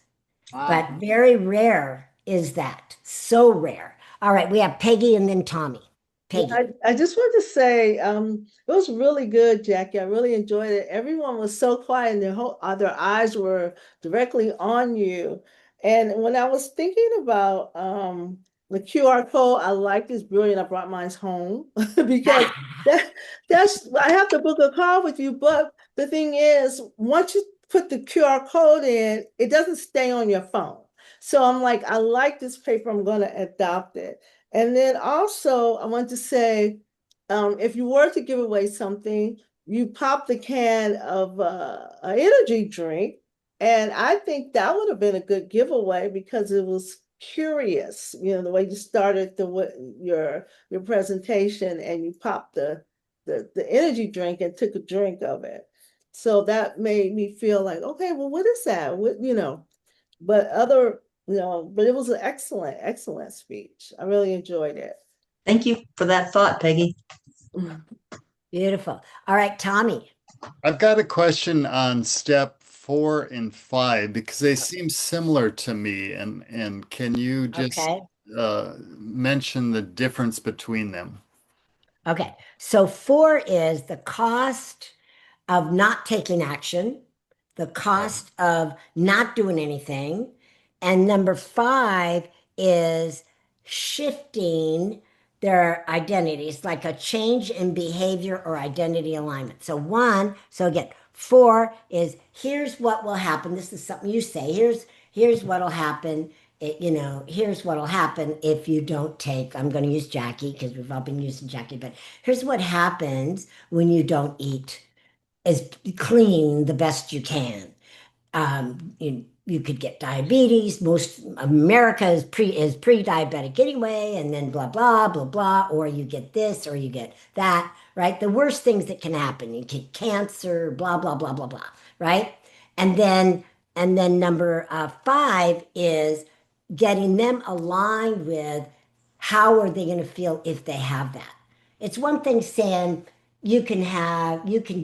But very rare is that. So rare. All right, we have Peggy and then Tommy. Peggy. I just want to say it was really good, Jackie. I really enjoyed it. Everyone was so quiet and their eyes were directly on you. And when I was thinking about the QR code, I like this brilliant. I brought mine home because I have to book a call with you. But the thing is, once you put the QR code in, it doesn't stay on your phone. So I'm like, I like this paper. I'm going to adopt it. And then also, I want to say, if you were to give away something, you pop the can of an energy drink, and I think that would have been a good giveaway because it was curious. You know, the way you started your presentation, and you popped the energy drink and took a drink of it. So that made me feel like, okay, well, what is that? What, but it was an excellent speech. I really enjoyed it. Thank you for that thought, Peggy. Beautiful. All right, Tommy. I've got a question on step 4 and 5 because they seem similar to me, and can you just Okay. mention the difference between them? Okay. So 4 is the cost of not taking action, the cost of not doing anything. And number 5 is shifting their identities, like a change in behavior or identity alignment. So again, 4 is here's what will happen. This is something you say. Here's what'll happen. Here's what'll happen if you don't take. I'm going to use Jackie because we've all been using Jackie, but here's what happens when you don't eat as clean the best you can. You could get diabetes. Most America is pre-diabetic anyway, and then blah blah blah blah, or you get this or you get that, right? The worst things that can happen. You get cancer, blah blah blah blah blah, right? And then number 5 is getting them aligned with how are they going to feel if they have that. It's one thing saying you can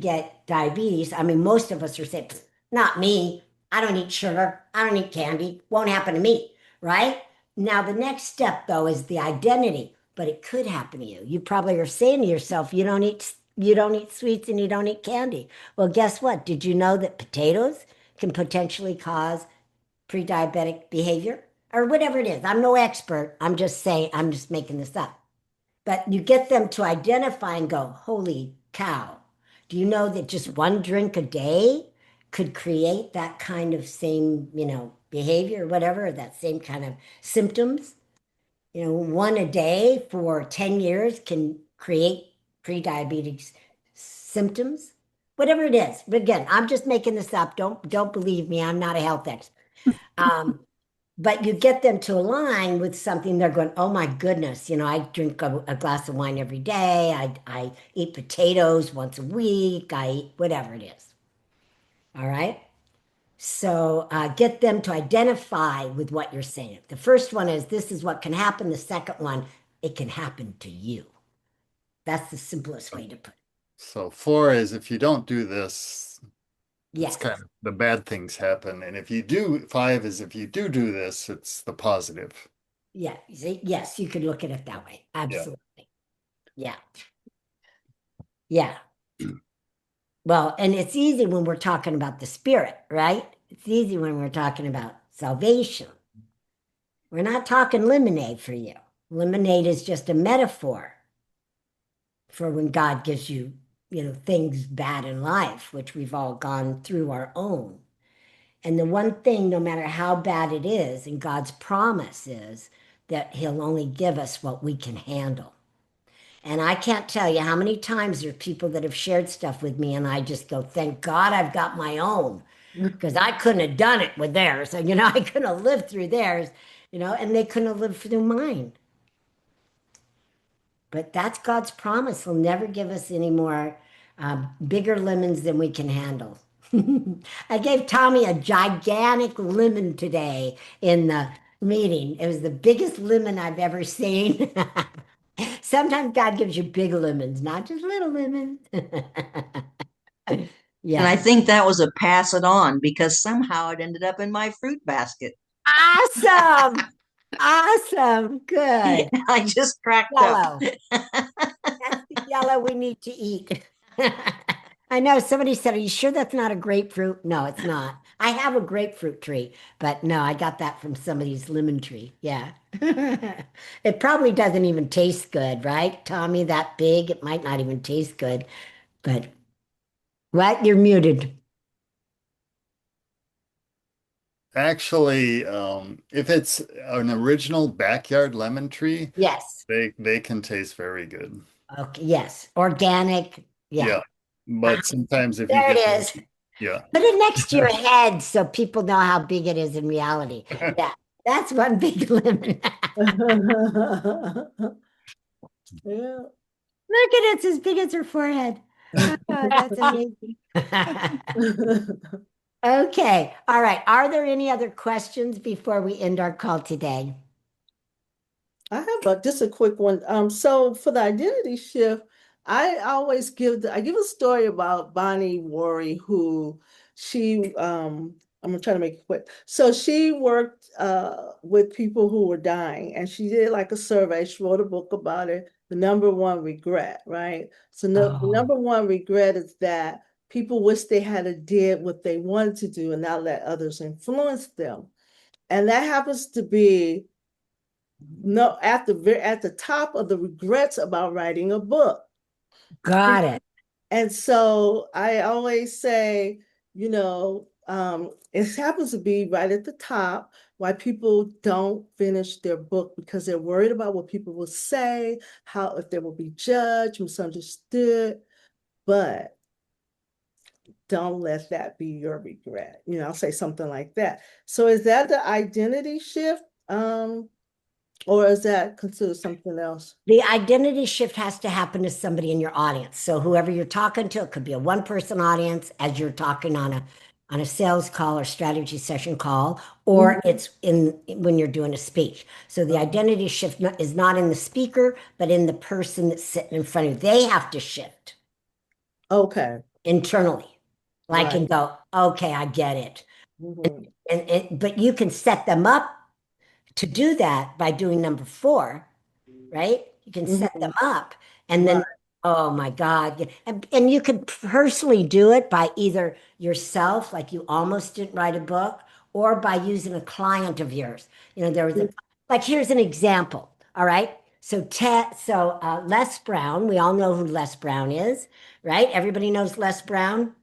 get diabetes. I mean, most of us are saying, not me. I don't eat sugar. I don't eat candy. Won't happen to me, right? Now, the next step, though, is the identity, but it could happen to you. You probably are saying to yourself, you don't eat you don't eat sweets and you don't eat candy. Well, guess what? Did you know that potatoes can potentially cause pre-diabetic behavior or whatever it is? I'm no expert. I'm just saying, I'm just making this up. But you get them to identify and go, holy cow. Do you know that just one drink a day could create that kind of same, behavior or whatever, that same kind of symptoms? One a day for 10 years can create pre-diabetes symptoms, whatever it is. But again, I'm just making this up. Don't believe me. I'm not a health expert. But you get them to align with something they're going, oh my goodness, I drink a glass of wine every day. I eat potatoes once a week. I eat whatever it is. All right. So get them to identify with what you're saying. The first one is this is what can happen. The second one, it can happen to you. That's the simplest way to put it. So 4 is if you don't do this, Yes. it's kind of the bad things happen. And if you do, 5 is if you do this, it's the positive. Yeah. Yes, you could look at it that way. Absolutely. Yeah. Yeah. Well, and it's easy when we're talking about the spirit, right? It's easy when we're talking about salvation. We're not talking lemonade for you. Lemonade is just a metaphor for when God gives you, things bad in life, which we've all gone through our own. And the one thing, no matter how bad it is, and God's promise is that He'll only give us what we can handle. And I can't tell you how many times there are people that have shared stuff with me, and I just go, thank God I've got my own, because I couldn't have done it with theirs. So, I couldn't have lived through theirs, and they couldn't have lived through mine. But that's God's promise. He'll never give us any more bigger lemons than we can handle. I gave Tommy a gigantic lemon today in the meeting. It was the biggest lemon I've ever seen. Sometimes God gives you big lemons, not just little lemons. And I Yeah. think that was a pass it on because somehow it ended up in my fruit basket. Awesome. Awesome. Good. I just cracked up. Yellow. That's the yellow we need to eat. I know somebody said, are you sure that's not a grapefruit? No, it's not. I have a grapefruit tree, but no, I got that from somebody's lemon tree. Yeah. It probably doesn't even taste good, right? Tommy, that big, it might not even taste good. But what? You're muted. Actually, if it's an original backyard lemon tree, Yes. they can taste very good. Okay. Yes. Organic. Yeah. Yeah. But sometimes if you There it get is. yeah. Put it next to your head so people know how big it is in reality. Yeah. That's one big lemon. Yeah. Look at it, it's as big as her forehead. Oh, that's amazing. Okay. All right. Are there any other questions before we end our call today? I have just a quick one. So for the identity shift, I give a story about Bonnie Worry, who I'm gonna try to make it quick. So she worked with people who were dying, and she did like a survey. She wrote a book about it. The number one regret, right? So the Oh, number one regret is that people wish they had a did what they wanted to do and not let others influence them. And that happens to be no at the top of the regrets about writing a book. got it. And so I always say, it happens to be right at the top why people don't finish their book because they're worried about what people will say, how if they will be judged, misunderstood. But don't let that be your regret. I'll say something like that. So is that the identity shift? Or is that considered something else? The identity shift has to happen to somebody in your audience. So whoever you're talking to, it could be a one-person audience as you're talking on a sales call or strategy session call, or it's in when you're doing a speech. So the identity shift is not in the speaker, but in the person that's sitting in front of you. They have to shift Okay. internally, like Right. and go, okay, I get it. Mhm. But you can set them up to do that by doing number 4, right? You can set them Mhm. up and then Right. Oh my God. Yeah. And you could personally do it by either yourself, like you almost didn't write a book, or by using a client of yours. There was like, here's an example. All right. So Les Brown, we all know who Les Brown is, right? Everybody knows Les Brown.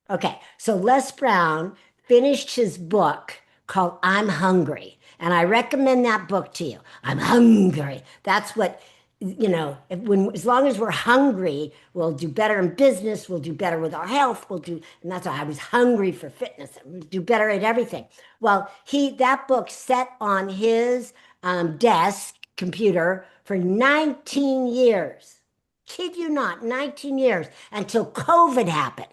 Okay, so Les Brown finished his book called I'm Hungry, and I recommend that book to you. I'm hungry. That's what, as long as we're hungry, we'll do better in business, we'll do better with our health, and that's why I was hungry for fitness, and we'll do better at everything. Well, that book sat on his desk computer for 19 years. Kid you not, 19 years until COVID happened.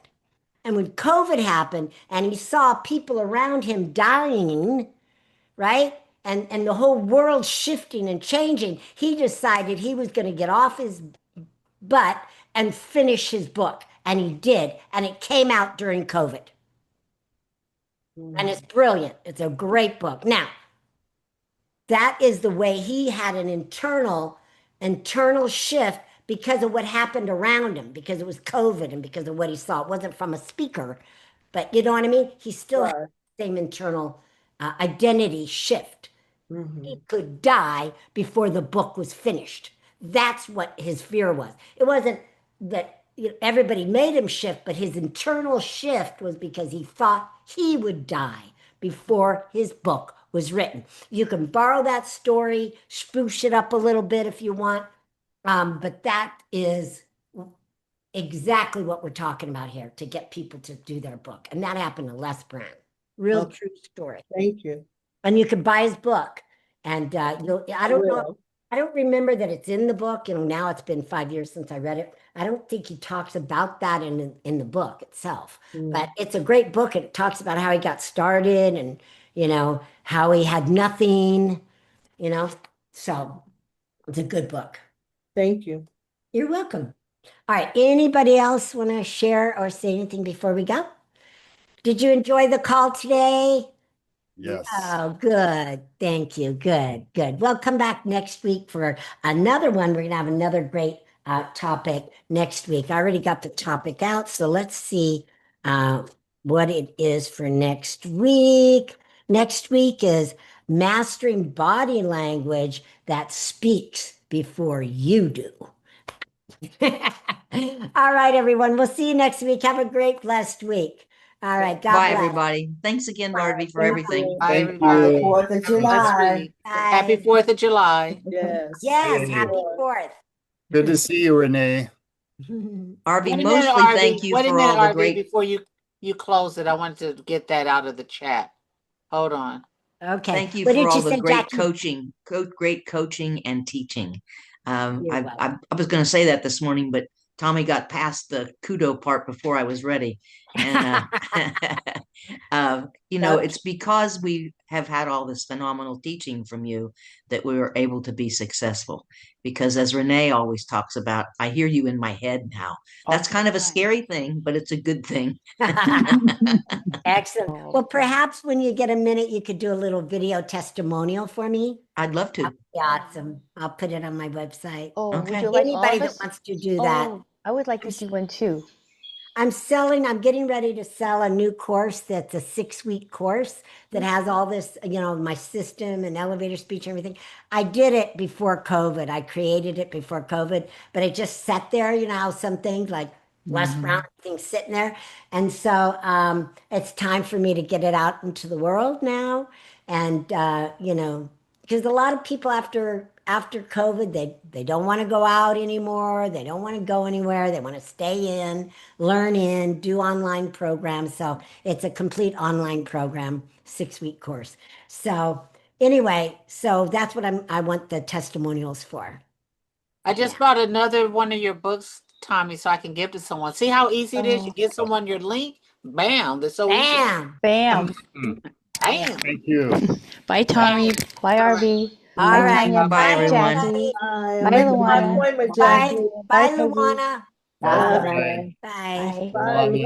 And when COVID happened and he saw people around him dying, right? And the whole world shifting and changing, he decided he was going to get off his butt and finish his book. And he did. And it came out during COVID. And it's brilliant. It's a great book. Now, that is the way he had an internal shift because of what happened around him, because it was COVID and because of what he saw. It wasn't from a speaker, but you know what I mean? He still had Right. the same internal identity shift. He could die before the book was finished. That's what his fear was. It wasn't that everybody made him shift, but his internal shift was because he thought he would die before his book was written. You can borrow that story, spruce it up a little bit if you want, but that is exactly what we're talking about here to get people to do their book. And that happened to Les Brown. Real Okay. true story. Thank you. And you can buy his book. And I don't know, will. I don't remember that it's in the book. Now it's been 5 years since I read it. I don't think he talks about that in the book itself. But it's a great book. It talks about how he got started and how he had nothing, so it's a good book. Thank you. You're welcome. All right. Anybody else want to share or say anything before we go? Did you enjoy the call today? Yes. Oh, good. Thank you. Good, good. Well, come back next week for another one. We're going to have another great topic next week. I already got the topic out, so let's see what it is for next week. Next week is mastering body language that speaks before you do. All right, everyone. We'll see you next week. Have a great, blessed week. All right. God Bye, bless. everybody. Thanks again, Arvee, for Thank everything. you. Bye, Thank everybody. you. 4th of Have a blessed July. week. Bye. Happy 4th of July. Yes. Yes, Hey. happy 4th. Good to see you, Renee. Arvee, Wait a minute, mostly Arvee. thank you Wait a for minute, all the Arvee, great. before you close it. I wanted to get that out of the chat. Hold on. Okay. Thank you What for did all you the say, great Jackie? great coaching and teaching. You're I welcome. was going to say that this morning, but Tommy got past the kudo part before I was ready. And it's because we have had all this phenomenal teaching from you that we were able to be successful. Because as Renee always talks about, I hear you in my head now. That's kind of a scary thing, but it's a good thing. Excellent. Well, perhaps when you get a minute, you could do a little video testimonial for me. I'd love to. That'd be awesome. I'll put it on my website. Oh, would Okay. you like all Anybody of that us? wants to do that. Oh, I would like to do one too. I'm getting ready to sell a new course that's a 6-week course that has all this, my system and elevator speech and everything. I did it before COVID. I created it before COVID, but it just sat there, how some things like Les Brown things sitting there. And so it's time for me to get it out into the world now. And because a lot of people after COVID, they don't want to go out anymore. They don't want to go anywhere. They want to stay in, learn in, do online programs. So it's a complete online program, 6-week course. So anyway, so that's what I want the testimonials for. I just bought another one of your books, Tommy, so I can give to someone. See how easy it is? You give someone your link, bam, that's so easy. Bam. Bam. Bam. Thank you. Bye, Tommy. Bye, Arvee. All Bye, right. Tanya. Bye, Bye, everyone. Jackie. Bye. Bye, I'm making my Luana. appointment, Bye. Jackie. Bye, Peggy. Luana. Bye. Bye. Bye. Bye. Bye, Luana.